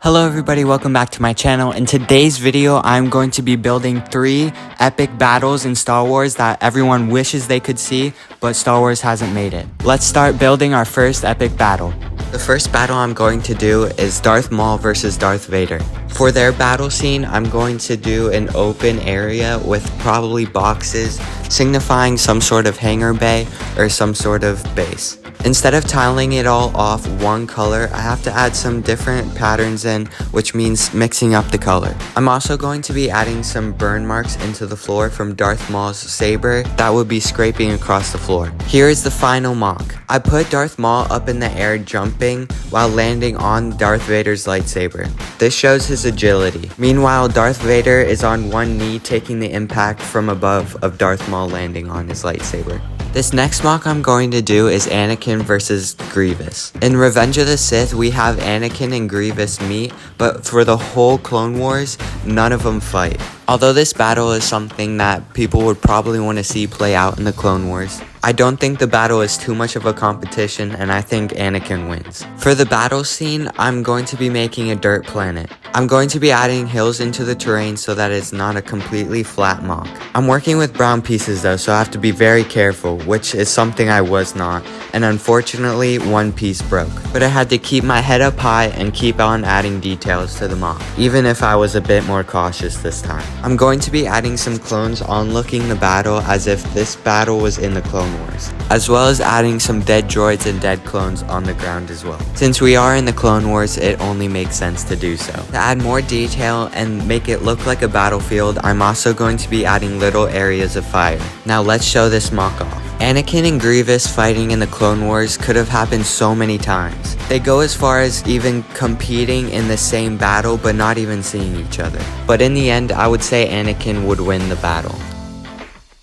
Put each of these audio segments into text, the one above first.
Hello everybody, welcome back to my channel. In today's video, I'm going to be building 3 epic battles in Star Wars that everyone wishes they could see, but Star Wars hasn't made it. Let's start building our first epic battle. The first battle I'm going to do is Darth Maul versus Darth Vader. For their battle scene, I'm going to do an open area with probably boxes signifying some sort of hangar bay or some sort of base. Instead of tiling it all off one color, I have to add some different patterns in, which means mixing up the color. I'm also going to be adding some burn marks into the floor from Darth Maul's saber that would be scraping across the floor. Here is the final mock. I put Darth Maul up in the air jumping while landing on Darth Vader's lightsaber. This shows his agility. Meanwhile, Darth Vader is on one knee taking the impact from above of Darth Maul landing on his lightsaber. This next mock I'm going to do is Anakin versus Grievous. In Revenge of the Sith, we have Anakin and Grievous meet, but for the whole Clone Wars, none of them fight. Although this battle is something that people would probably want to see play out in the Clone Wars, I don't think the battle is too much of a competition, and I think Anakin wins. For the battle scene, I'm going to be making a dirt planet. I'm going to be adding hills into the terrain so that it's not a completely flat mock. I'm working with brown pieces though, so I have to be very careful, which is something I was not, and unfortunately one piece broke. But I had to keep my head up high and keep on adding details to the mock, even if I was a bit more cautious this time. I'm going to be adding some clones onlooking the battle as if this battle was in the Clone Wars, as well as adding some dead droids and dead clones on the ground as well. Since we are in the Clone Wars, it only makes sense to do so. To add more detail and make it look like a battlefield, I'm also going to be adding little areas of fire. Now let's show this mock off. Anakin and Grievous fighting in the Clone Wars could have happened so many times. They go as far as even competing in the same battle but not even seeing each other. But in the end, I would say Anakin would win the battle.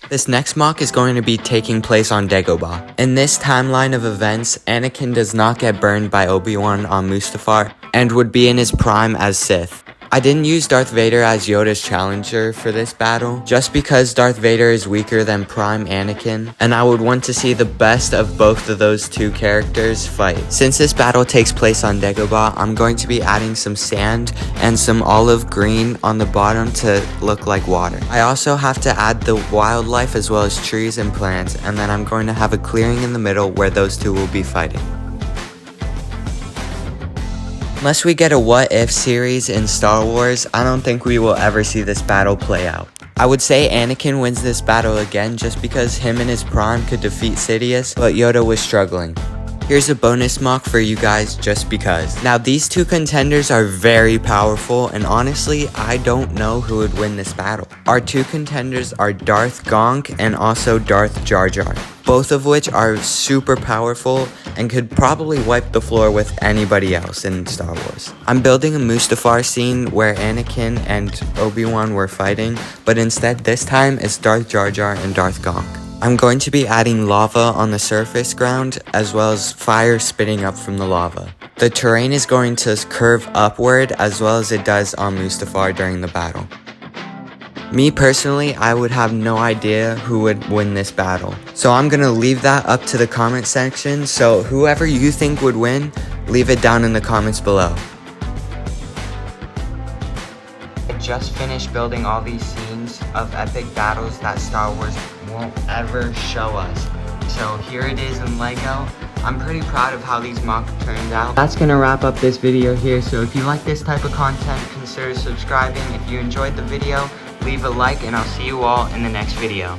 This next mock is going to be taking place on Dagobah. In this timeline of events, Anakin does not get burned by Obi-Wan on Mustafar and would be in his prime as Sith. I didn't use Darth Vader as Yoda's challenger for this battle, just because Darth Vader is weaker than Prime Anakin, and I would want to see the best of both of those two characters fight. Since this battle takes place on Dagobah, I'm going to be adding some sand and some olive green on the bottom to look like water. I also have to add the wildlife as well as trees and plants, and then I'm going to have a clearing in the middle where those two will be fighting. Unless we get a what if series in Star Wars, I don't think we will ever see this battle play out. I would say Anakin wins this battle again just because him and his prime could defeat Sidious, but Yoda was struggling. Here's a bonus mock for you guys just because. Now these two contenders are very powerful, and honestly I don't know who would win this battle. Our two contenders are Darth Gonk and also Darth Jar Jar, both of which are super powerful and could probably wipe the floor with anybody else in Star Wars. I'm building a Mustafar scene where Anakin and Obi-Wan were fighting, but instead this time it's Darth Jar Jar and Darth Gonk. I'm going to be adding lava on the surface ground as well as fire spitting up from the lava. The terrain is going to curve upward as well as it does on Mustafar during the battle. Me personally, I would have no idea who would win this battle. So I'm gonna leave that up to the comment section, so whoever you think would win, leave it down in the comments below. I just finished building all these scenes of epic battles that Star Wars won't ever show us. So here it is in Lego. I'm pretty proud of how these mocks turned out. That's gonna wrap up this video here, so if you like this type of content, consider subscribing. If you enjoyed the video, leave a like, and I'll see you all in the next video.